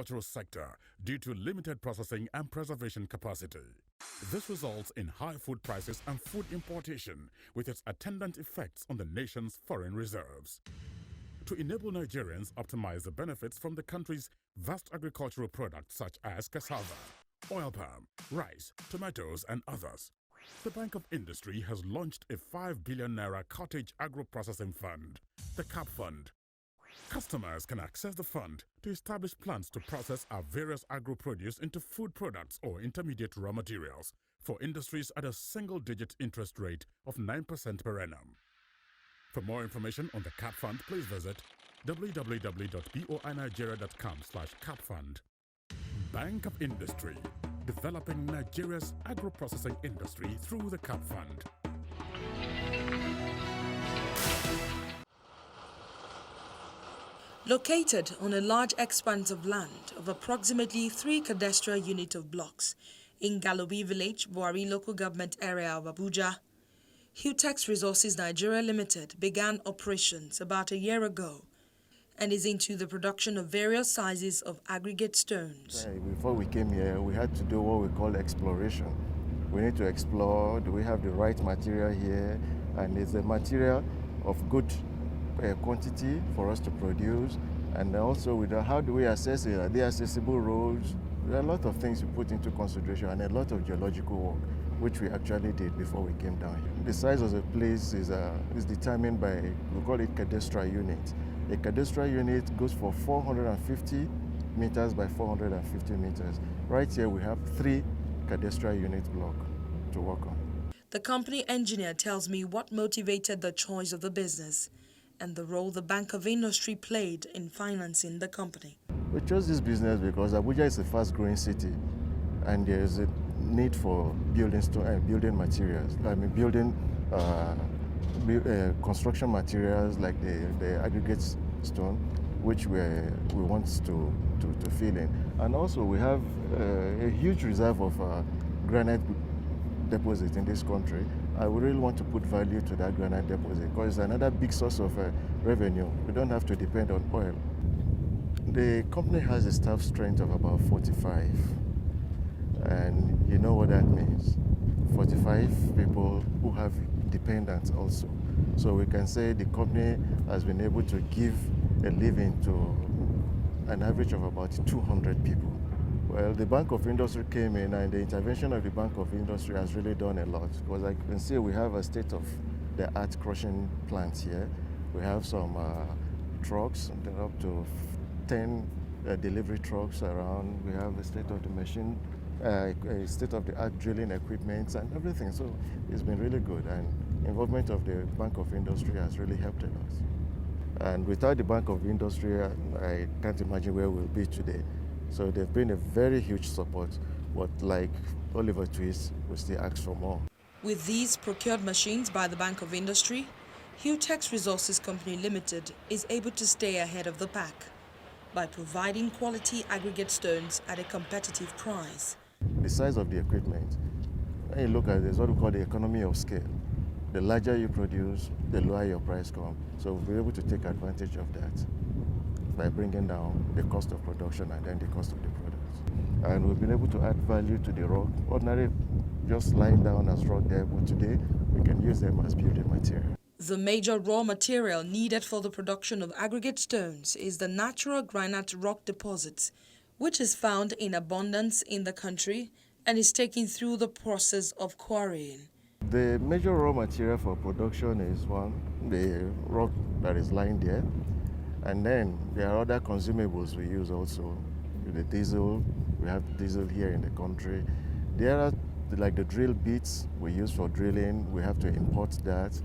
agricultural sector due to limited processing and preservation capacity. This results in high food prices and food importation, with its attendant effects on the nation's foreign reserves. To enable Nigerians optimize the benefits from the country's vast agricultural products such as cassava, oil palm, rice, tomatoes, and others, the Bank of Industry has launched a 5 billion naira cottage agro-processing fund, the CAP Fund. Customers can access the fund to establish plans to process our various agro-produce into food products or intermediate raw materials for industries at a single-digit interest rate of 9% per annum. For more information on the CAP Fund, please visit www.boinigeria.com/capfund. Bank of Industry, developing Nigeria's agro-processing industry through the CAP Fund. Located on a large expanse of land of approximately 3 Kadestra Unit of blocks in Gallowy Village, Bwari local government area of Abuja, Houtex Resources Nigeria Limited began operations about a year ago and is into the production of various sizes of aggregate stones. Before we came here, we had to do what we call exploration. We need to explore, do we have the right material here, and is the material of good quantity for us to produce, and also with how do we assess it? Are they accessible roads? There are a lot of things we put into consideration and a lot of geological work, which we actually did before we came down here. The size of the place is determined by, we call it Kadestra Unit. A Kadestra Unit goes for 450 meters by 450 meters. Right here we have 3 Kadestra Unit blocks to work on. The company engineer tells me what motivated the choice of the business and the role the Bank of Industry played in financing the company. We chose this business because Abuja is a fast-growing city, and there is a need for building materials. I mean, construction materials like the aggregate stone, which we want to fill in. And also we have a huge reserve of granite deposit in this country. I would really want to put value to that granite deposit because it's another big source of revenue. We don't have to depend on oil. The company has a staff strength of about 45, and you know what that means. 45 people who have dependents also. So we can say the company has been able to give a living to an average of about 200 people. Well, the Bank of Industry came in, and the intervention of the Bank of Industry has really done a lot. Because like you can see, we have a state-of-the-art crushing plant here. We have some trucks, up to 10 delivery trucks around. We have a state-of-the-art drilling equipment and everything. So it's been really good, and involvement of the Bank of Industry has really helped a lot. And without the Bank of Industry, I can't imagine where we'll be today. So they've been a very huge support, but like Oliver Twist, we still ask for more. With these procured machines by the Bank of Industry, Houtex Resources Company Limited is able to stay ahead of the pack by providing quality aggregate stones at a competitive price. The size of the equipment, when you look at this, what we call the economy of scale. The larger you produce, the lower your price comes. So we'll be able to take advantage of that by bringing down the cost of production and then the cost of the products. And we've been able to add value to the rock. Ordinarily, just lying down as rock there, but today we can use them as building material. The major raw material needed for the production of aggregate stones is the natural granite rock deposits, which is found in abundance in the country and is taken through the process of quarrying. The major raw material for production is the rock that is lying there. And then there are other consumables we use also. The diesel, we have diesel here in the country. There are like the drill bits we use for drilling, we have to import that.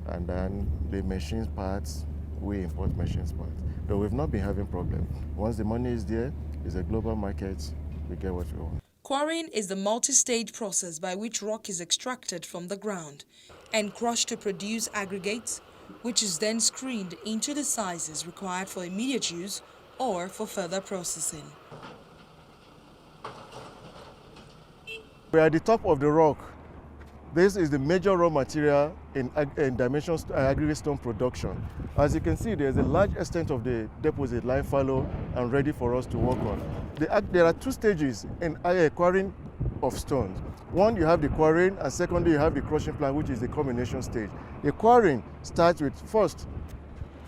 And then the machine parts, we import machine parts. But we've not been having problems. Once the money is there, it's a global market, we get what we want. Quarrying is the multi-stage process by which rock is extracted from the ground and crushed to produce aggregates, which is then screened into the sizes required for immediate use or for further processing. We are at the top of the rock. This is the major raw material in dimension aggregate stone production. As you can see, there's a large extent of the deposit lying fallow and ready for us to work on. There are two stages in quarrying of stones. One, you have the quarrying, and secondly, you have the crushing plant, which is the culmination stage. The quarrying starts with, first,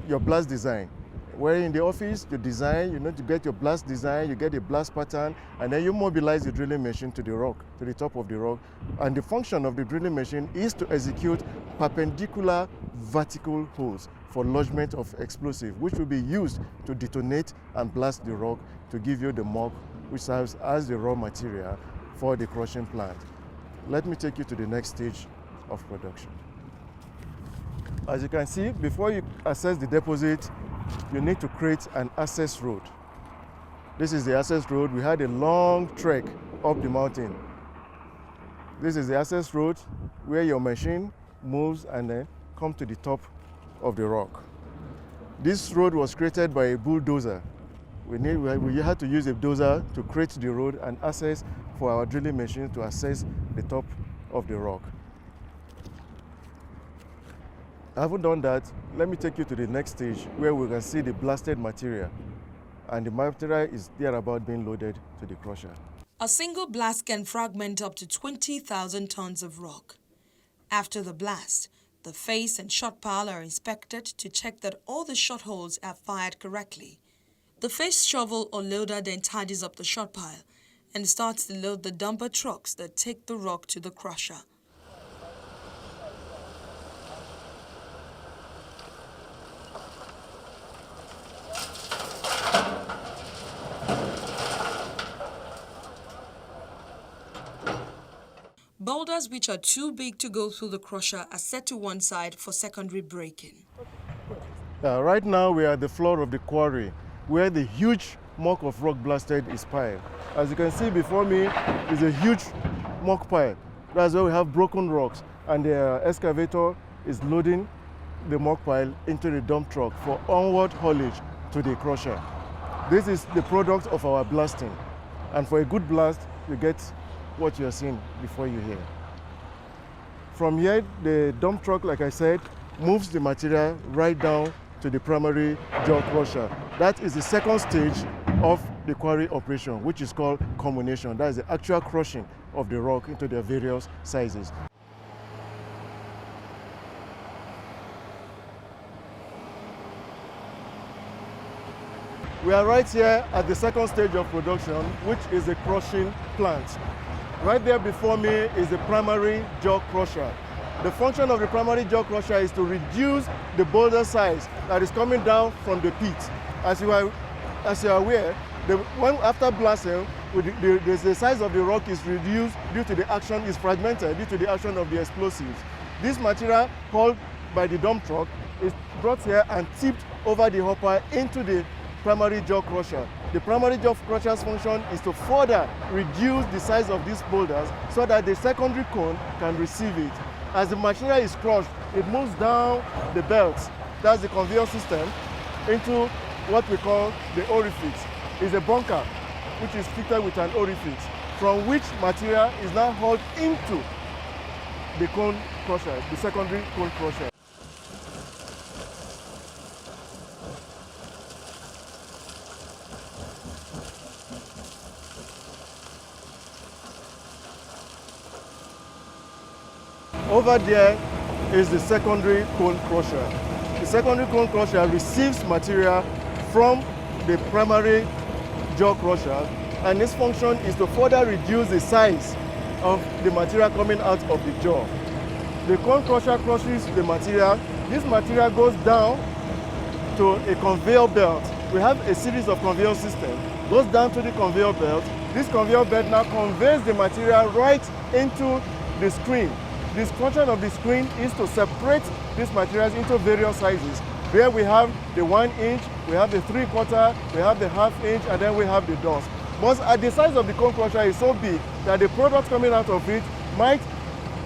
your blast design. Where in the office, you design, you need to get your blast design, you get a blast pattern, and then you mobilize the drilling machine to the rock, to the top of the rock. And the function of the drilling machine is to execute perpendicular vertical holes for lodgement of explosive, which will be used to detonate and blast the rock to give you the muck, which serves as the raw material for the crushing plant. Let me take you to the next stage of production. As you can see, before you access the deposit, you need to create an access road. This is the access road. We had a long trek up the mountain. This is the access road where your machine moves and then comes to the top of the rock. This road was created by a bulldozer. We had to use a dozer to create the road and access for our drilling machine to access the top of the rock. Having done that, let me take you to the next stage where we can see the blasted material, and the material is thereabout being loaded to the crusher. A single blast can fragment up to 20,000 tons of rock. After the blast, the face and shot pile are inspected to check that all the shot holes are fired correctly. The face shovel or loader then tidies up the shot pile and starts to load the dumper trucks that take the rock to the crusher. Boulders which are too big to go through the crusher are set to one side for secondary breaking. Right now we are at the floor of the quarry where the huge muck of rock blasted is piled. As you can see before me is a huge muck pile. That's where we have broken rocks, and the excavator is loading the muck pile into the dump truck for onward haulage to the crusher. This is the product of our blasting, and for a good blast you get what you are seeing before you here. From here, the dump truck, like I said, moves the material right down to the primary jaw crusher. That is the second stage of the quarry operation, which is called culmination. That is the actual crushing of the rock into their various sizes. We are right here at the second stage of production, which is the crushing plant. Right there before me is the primary jaw crusher. The function of the primary jaw crusher is to reduce the boulder size that is coming down from the pit. As you are aware, after blasting, the size of the rock is reduced due to the action, is fragmented due to the action of the explosives. This material, hauled by the dump truck, is brought here and tipped over the hopper into the primary jaw crusher. The primary jaw crusher's function is to further reduce the size of these boulders so that the secondary cone can receive it. As the material is crushed, it moves down the belts, that's the conveyor system, into what we call the orifice. It's a bunker which is fitted with an orifice, from which material is now hauled into the cone crusher, the secondary cone crusher. Over there is the secondary cone crusher. The secondary cone crusher receives material from the primary jaw crusher, and its function is to further reduce the size of the material coming out of the jaw. The cone crusher crushes the material. This material goes down to a conveyor belt. We have a series of conveyor systems. Goes down to the conveyor belt. This conveyor belt now conveys the material right into the screen. The function of the screen is to separate these materials into various sizes. Here we have the 1 inch, we have the 3/4, we have the 1/2 inch, and then we have the dust. But the size of the cone crusher is so big that the product coming out of it might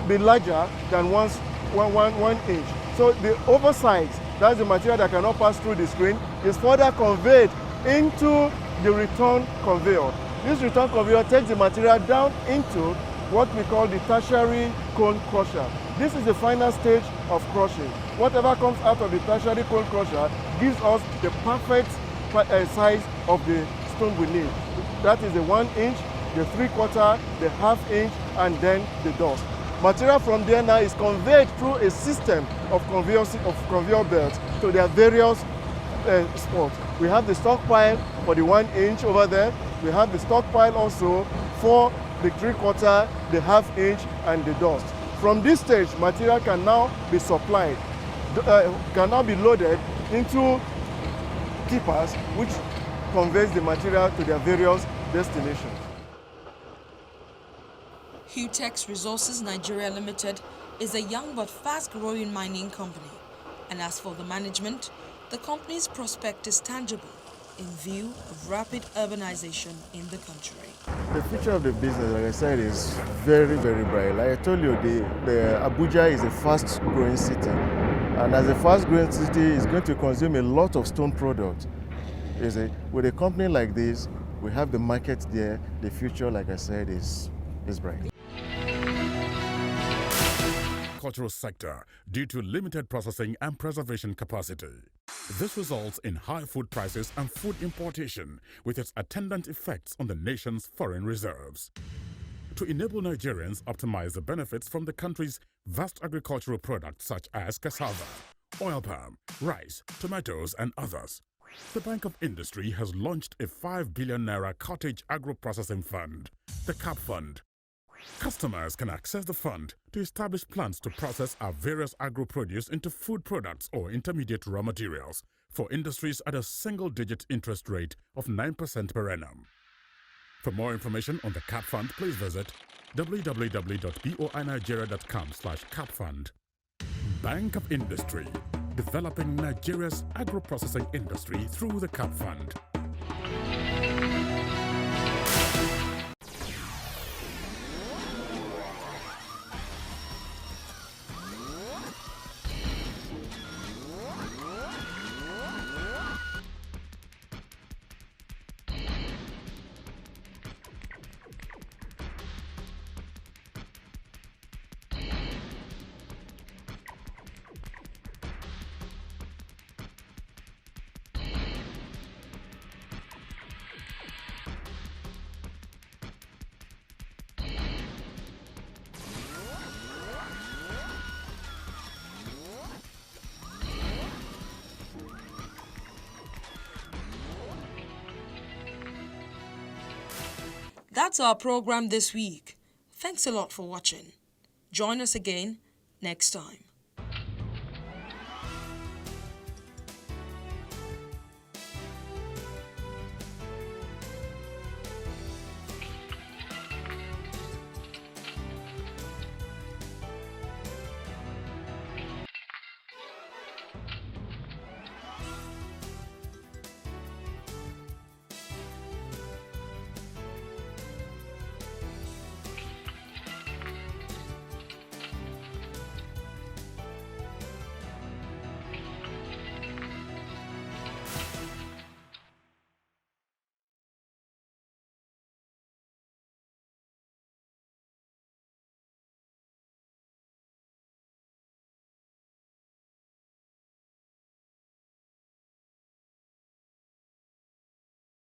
be larger than 1 inch. So the oversize, that's the material that cannot pass through the screen, is further conveyed into the return conveyor. This return conveyor takes the material down into what we call the tertiary cone crusher. This is the final stage of crushing. Whatever comes out of the tertiary cone crusher gives us the perfect size of the stone we need. That is the 1 inch, the 3/4, the 1/2 inch, and then the dust. Material from there now is conveyed through a system of conveyor belts to their various spots. We have the stockpile for the 1 inch over there. We have the stockpile also for the 3/4, the 1/2 inch, and the dust. From this stage, material can now be supplied, can now be loaded into tippers, which conveys the material to their various destinations. Houtex Resources Nigeria Limited is a young but fast-growing mining company. And as for the management, the company's prospect is tangible in view of rapid urbanization in the country. The future of the business, like I said, is very, very bright. Like I told you, the Abuja is a fast-growing city. And as a fast-growing city, it's going to consume a lot of stone products. With a company like this, we have the market there. The future, like I said, is bright. Agricultural sector due to limited processing and preservation capacity. This results in high food prices and food importation with its attendant effects on the nation's foreign reserves. To enable Nigerians optimize the benefits from the country's vast agricultural products such as cassava, oil palm, rice, tomatoes, and others, the Bank of Industry has launched a 5 billion naira cottage agro-processing fund, the CAP Fund. Customers can access the fund to establish plans to process our various agro-produce into food products or intermediate raw materials for industries at a single-digit interest rate of 9% per annum. For more information on the CAP Fund, please visit www.boinigeria.com/capfund. Bank of Industry, developing Nigeria's agro-processing industry through the CAP Fund. That's our program this week. Thanks a lot for watching. Join us again next time.